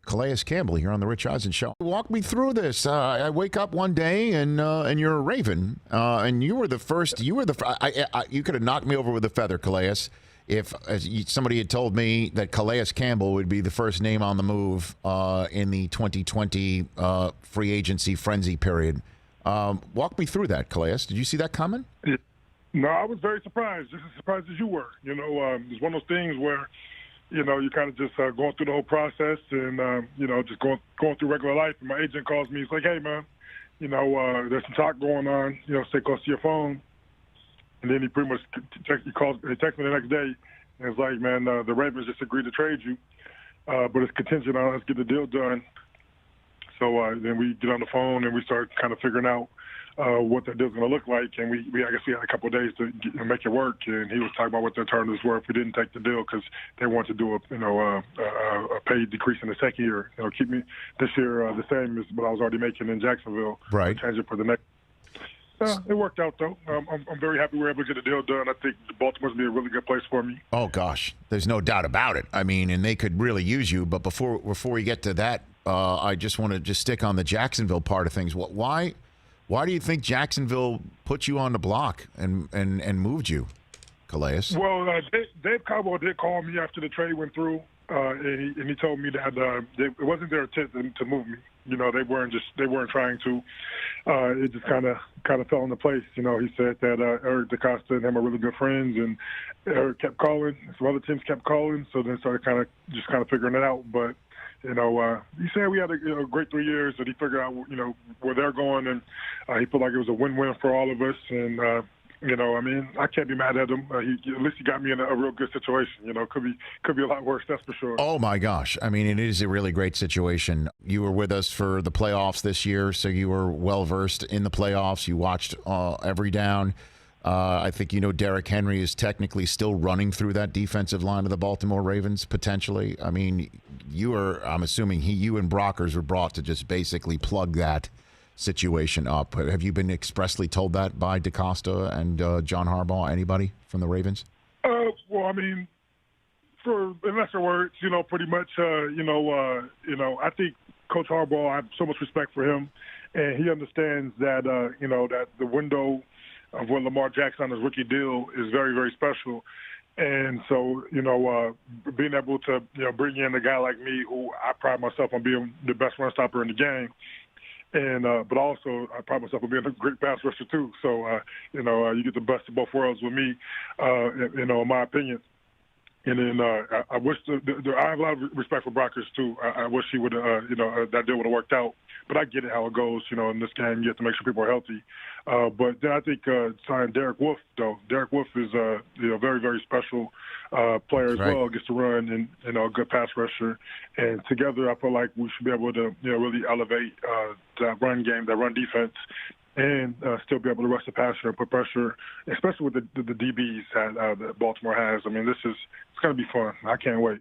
Calais Campbell here on the Rich Eisen Show. Walk me through this. I wake up one day and you're a Raven, and you were the first. You could have knocked me over with a feather, Calais, if somebody had told me that Calais Campbell would be the first name on the move in the 2020 free agency frenzy period. Walk me through that, Calais. Did you see that coming? No, I was very surprised, just as surprised as you were. It's one of those things where, you kind of just going through the whole process and, just going through regular life. And my agent calls me. He's like, hey, man, there's some talk going on. Stay close to your phone. And then he pretty much texts me the next day. And it's like, man, the Ravens just agreed to trade you, but it's contingent on us getting the deal done. So then we get on the phone and we start kind of figuring out what that deal's going to look like. And I guess we had a couple of days to make it work. And he was talking about what the alternatives were if we didn't take the deal, because they wanted to do a pay decrease in the second year. Keep me this year the same as what I was already making in Jacksonville. Right. Change it for the next. It worked out, though. I'm very happy we were able to get the deal done. I think Baltimore's going to be a really good place for me. Oh, gosh. There's no doubt about it. I mean, and they could really use you. But before we get to that, I just want to stick on the Jacksonville part of things. Why do you think Jacksonville put you on the block and moved you, Calais? Well, Dave Caldwell did call me after the trade went through, and he told me that it wasn't their intent to move me. They weren't trying to. It just kind of fell into place. He said that Eric DeCosta and him are really good friends, and Eric kept calling. Some other teams kept calling, so then started kind of figuring it out. But he said we had a great 3 years, that he figured out where they're going, and he felt like it was a win-win for all of us. And I can't be mad at him. At least he got me in a real good situation. Could be a lot worse, that's for sure. Oh my gosh! I mean, it is a really great situation. You were with us for the playoffs this year, so you were well versed in the playoffs. You watched every down. I think Derrick Henry is technically still running through that defensive line of the Baltimore Ravens potentially. I mean, I'm assuming you and Brockers were brought to just basically plug that situation up. Have you been expressly told that by DeCosta and John Harbaugh? Anybody from the Ravens? Well, I mean, in lesser words, pretty much. I think Coach Harbaugh, I have so much respect for him, and he understands that that the window of when Lamar Jackson on his rookie deal is very, very special. And so, being able to, bring in a guy like me, who I pride myself on being the best run stopper in the game, and but also I pride myself on being a great pass rusher too. So, you get the best of both worlds with me, in my opinion. And then I wish I have a lot of respect for Brockers too. I wish he would, that deal would have worked out. But I get it how it goes. In this game, you have to make sure people are healthy. But then I think signing Derek Wolfe, though. Derek Wolfe is a very, very special player as well. Gets to run and a good pass rusher. And together, I feel like we should be able to really elevate that run game, that run defense, and still be able to rush the passer and put pressure, especially with the DBs that Baltimore has. I mean, it's going to be fun. I can't wait.